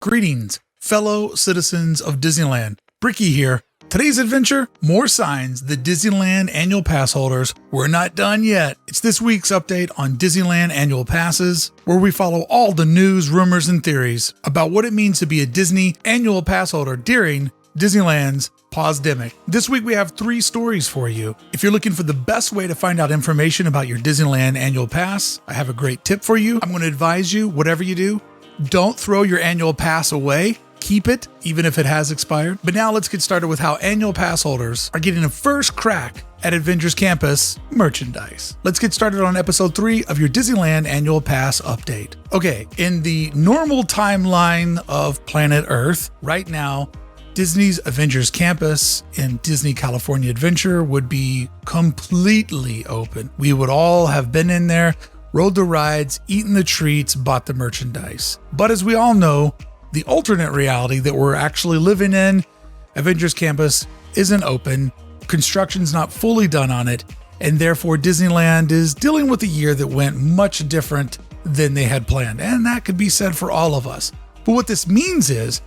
Greetings, fellow citizens of Disneyland. Brickey here. Today's adventure, more signs that Disneyland annual pass holders were not done yet. It's this week's update on Disneyland annual passes, where we follow all the news, rumors, and theories about what it means to be a Disney annual pass holder during Disneyland's pandemic. This week we have 3 stories for you. If you're looking for the best way to find out information about your Disneyland annual pass, I have a great tip for you. I'm going to advise you, whatever you do, don't throw your annual pass away. Keep it, even if it has expired. But now let's get started with how annual pass holders are getting a first crack at Avengers Campus merchandise. Let's get started on episode 3 of your Disneyland annual pass update. Okay, in the normal timeline of planet Earth, right now, Disney's Avengers Campus in Disney California Adventure would be completely open. We would all have been in there, rode the rides, eaten the treats, bought the merchandise. But as we all know, the alternate reality that we're actually living in, Avengers Campus isn't open, construction's not fully done on it, and therefore Disneyland is dealing with a year that went much different than they had planned. And that could be said for all of us. But what this means is,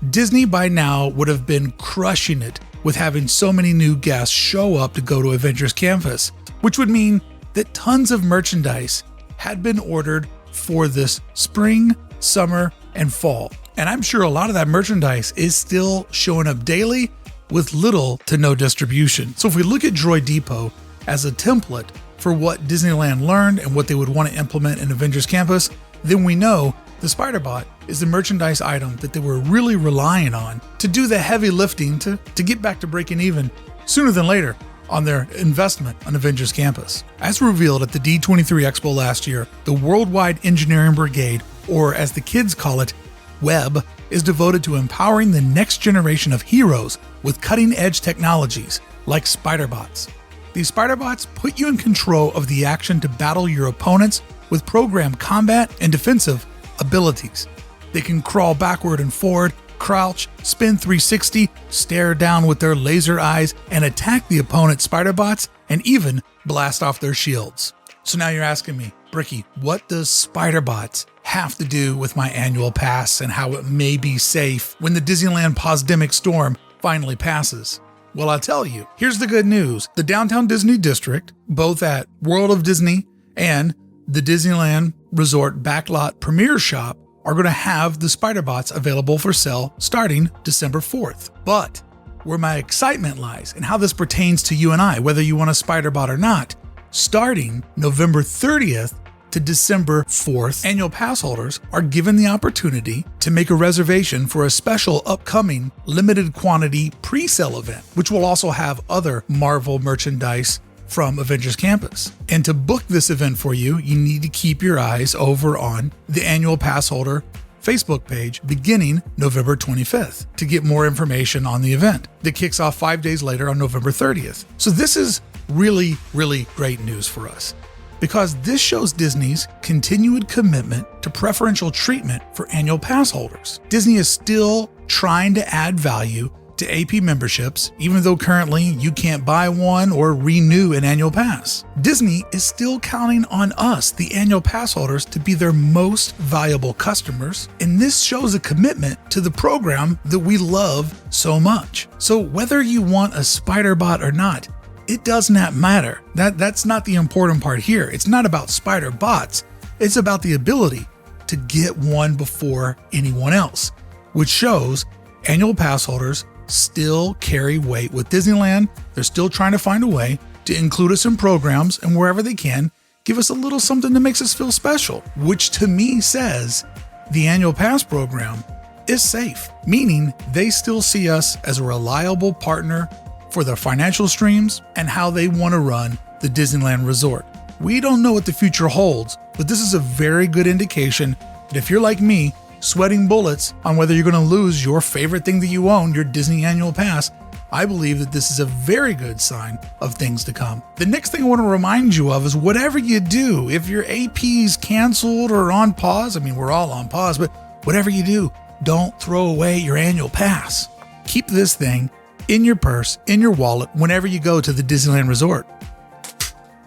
Disney by now would have been crushing it with having so many new guests show up to go to Avengers Campus, which would mean that tons of merchandise had been ordered for this spring, summer, and fall. And I'm sure a lot of that merchandise is still showing up daily with little to no distribution. So if we look at Droid Depot as a template for what Disneyland learned and what they would want to implement in Avengers Campus, then we know the Spider-Bot is the merchandise item that they were really relying on to do the heavy lifting to get back to breaking even sooner than later on their investment on Avengers Campus. As revealed at the D23 Expo last year, the Worldwide Engineering Brigade, or as the kids call it, WEB, is devoted to empowering the next generation of heroes with cutting-edge technologies like Spider-Bots. These Spider-Bots put you in control of the action to battle your opponents with programmed combat and defensive abilities. They can crawl backward and forward, crouch, spin 360, stare down with their laser eyes, and attack the opponent's Spider-Bots, and even blast off their shields. So now you're asking me, Brickey, what does Spider-Bots have to do with my annual pass and how it may be safe when the Disneyland pandemic storm finally passes? Well, I'll tell you. Here's the good news. The Downtown Disney District, both at World of Disney and the Disneyland Resort Backlot Premier Shop, are going to have the Spider-Bots available for sale starting December 4th. But where my excitement lies and how this pertains to you and I, whether you want a Spider-Bot or not, starting November 30th to December 4th, annual pass holders are given the opportunity to make a reservation for a special upcoming limited quantity pre-sale event, which will also have other Marvel merchandise from Avengers Campus. And to book this event for you, you need to keep your eyes over on the annual pass holder Facebook page beginning November 25th to get more information on the event that kicks off 5 days later on November 30th. So this is really, really great news for us because this shows Disney's continued commitment to preferential treatment for annual pass holders. Disney is still trying to add value to AP memberships, even though currently you can't buy one or renew an annual pass. Disney is still counting on us, the annual pass holders, to be their most valuable customers, and this shows a commitment to the program that we love so much. So whether you want a Spider-Bot or not, it does not matter. That's not the important part here. It's not about Spider-Bots. It's about the ability to get one before anyone else, which shows annual pass holders still carry weight with Disneyland. They're still trying to find a way to include us in programs, and wherever they can, give us a little something that makes us feel special, which to me says the annual pass program is safe, meaning they still see us as a reliable partner for their financial streams and how they want to run the Disneyland Resort. We don't know what the future holds, but this is a very good indication that if you're like me, sweating bullets on whether you're going to lose your favorite thing that you own, your Disney annual pass, I believe that this is a very good sign of things to come. The next thing I want to remind you of is whatever you do, if your AP's canceled or on pause, I mean, we're all on pause, but whatever you do, don't throw away your annual pass. Keep this thing in your purse, in your wallet, whenever you go to the Disneyland Resort,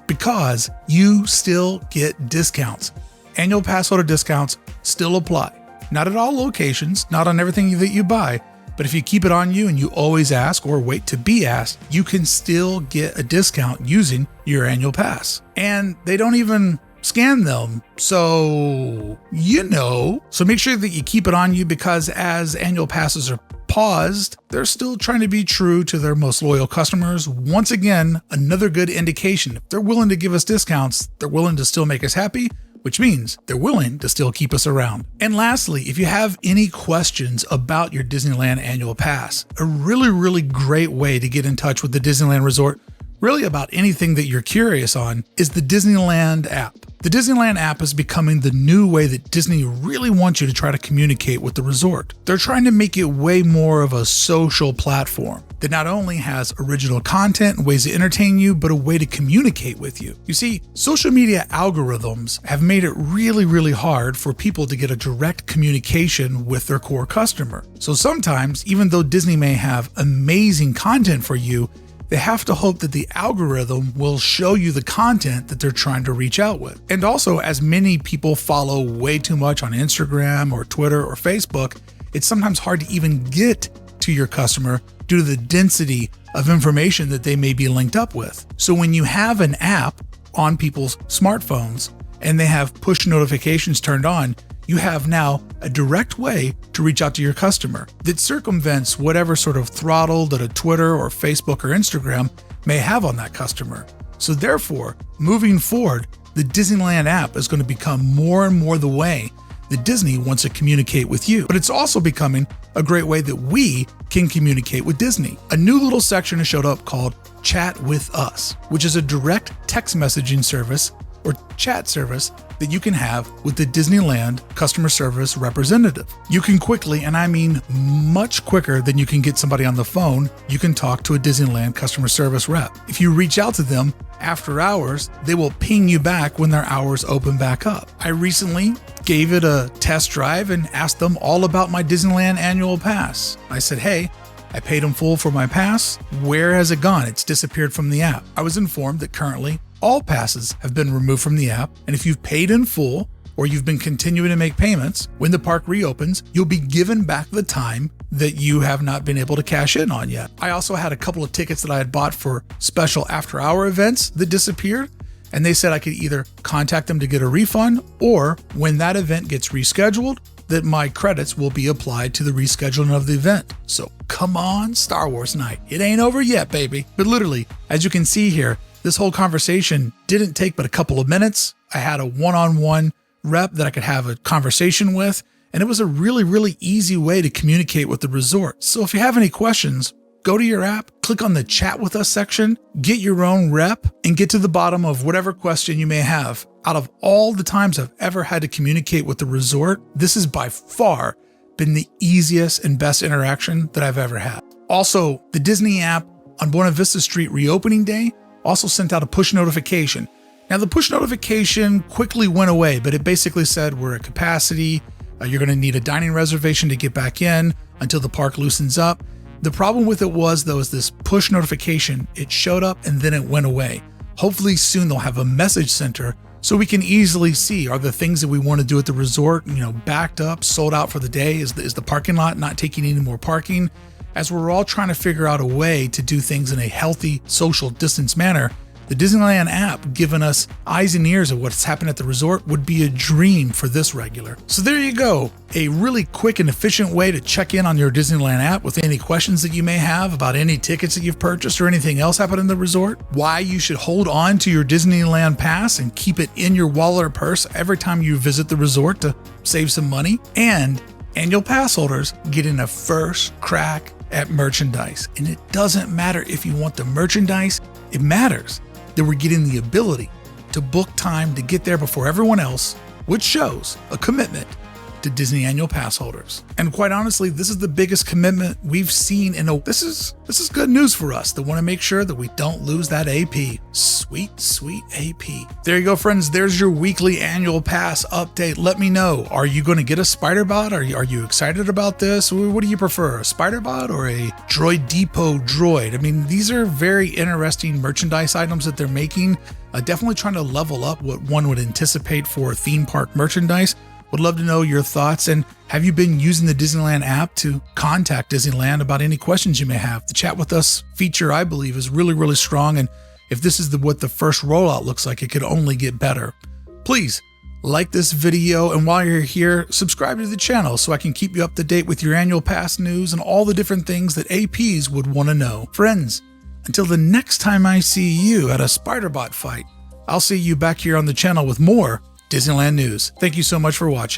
because you still get discounts. Annual pass holder discounts still apply. Not at all locations, not on everything that you buy, but if you keep it on you and you always ask or wait to be asked, you can still get a discount using your annual pass. And they don't even scan them, so So make sure that you keep it on you, because as annual passes are paused, they're still trying to be true to their most loyal customers. Once again, another good indication. If they're willing to give us discounts, they're willing to still make us happy, which means they're willing to still keep us around. And lastly, if you have any questions about your Disneyland annual pass, a really great way to get in touch with the Disneyland Resort, really about anything that you're curious on, is the Disneyland app. The Disneyland app is becoming the new way that Disney really wants you to try to communicate with the resort. They're trying to make it way more of a social platform that not only has original content and ways to entertain you, but a way to communicate with you. You see, social media algorithms have made it really hard for people to get a direct communication with their core customer. So sometimes, even though Disney may have amazing content for you, they have to hope that the algorithm will show you the content that they're trying to reach out with. And also, as many people follow way too much on Instagram or Twitter or Facebook, it's sometimes hard to even get to your customer due to the density of information that they may be linked up with. So when you have an app on people's smartphones and they have push notifications turned on, you have now a direct way to reach out to your customer that circumvents whatever sort of throttle that a Twitter or Facebook or Instagram may have on that customer. So therefore, moving forward, the Disneyland app is going to become more and more the way that Disney wants to communicate with you. But it's also becoming a great way that we can communicate with Disney. A new little section has showed up called Chat with Us, which is a direct text messaging service or chat service that you can have with the Disneyland customer service representative. You can quickly, and I mean much quicker than you can get somebody on the phone, you can talk to a Disneyland customer service rep. If you reach out to them after hours, they will ping you back when their hours open back up. I recently gave it a test drive and asked them all about my Disneyland annual pass. I said, hey, I paid in full for my pass. Where has it gone? It's disappeared from the app. I was informed that currently all passes have been removed from the app, and if you've paid in full or you've been continuing to make payments, when the park reopens, you'll be given back the time that you have not been able to cash in on yet. I also had a couple of tickets that I had bought for special after-hour events that disappeared, and they said I could either contact them to get a refund, or when that event gets rescheduled, that my credits will be applied to the rescheduling of the event. So come on, Star Wars night. It ain't over yet, baby. But literally, as you can see here, this whole conversation didn't take but a couple of minutes. I had a one-on-one rep that I could have a conversation with, and it was a really easy way to communicate with the resort. So if you have any questions, go to your app, click on the Chat With Us section, get your own rep, and get to the bottom of whatever question you may have. Out of all the times I've ever had to communicate with the resort, this has by far been the easiest and best interaction that I've ever had. Also, the Disney app on Buena Vista Street reopening day also sent out a push notification. Now, the push notification quickly went away, but it basically said we're at capacity. You're going to need a dining reservation to get back in until the park loosens up. The problem with it was, though, is this push notification, it showed up and then it went away. Hopefully soon they'll have a message center so we can easily see, are the things that we want to do at the resort, backed up, sold out for the day? Is the parking lot not taking any more parking? As we're all trying to figure out a way to do things in a healthy, social distance manner, the Disneyland app giving us eyes and ears of what's happened at the resort would be a dream for this regular. So there you go, a really quick and efficient way to check in on your Disneyland app with any questions that you may have about any tickets that you've purchased or anything else happened in the resort, why you should hold on to your Disneyland pass and keep it in your wallet or purse every time you visit the resort to save some money, and annual pass holders getting a first crack at merchandise. And it doesn't matter if you want the merchandise, it matters that we're getting the ability to book time to get there before everyone else, which shows a commitment to Disney annual pass holders. And quite honestly, this is the biggest commitment we've seen this is good news for us that want to make sure that we don't lose that AP. Sweet AP. There you go, friends. There's your weekly annual pass update. Let me know. Are you going to get a Spider-Bot? Are you excited about this? What do you prefer, a Spider-Bot or a Droid Depot droid? I mean, these are very interesting merchandise items that they're making. Definitely trying to level up what one would anticipate for theme park merchandise, Would love to know your thoughts, and have you been using the Disneyland app to contact Disneyland about any questions you may have? The chat with us feature, I believe, is really strong, and if this is what the first rollout looks like, it could only get better. Please like this video, and while you're here, subscribe to the channel so I can keep you up to date with your annual pass news and all the different things that APs would want to know. Friends, until the next time I see you at a Spider-Bot fight, I'll see you back here on the channel with more Disneyland news. Thank you so much for watching.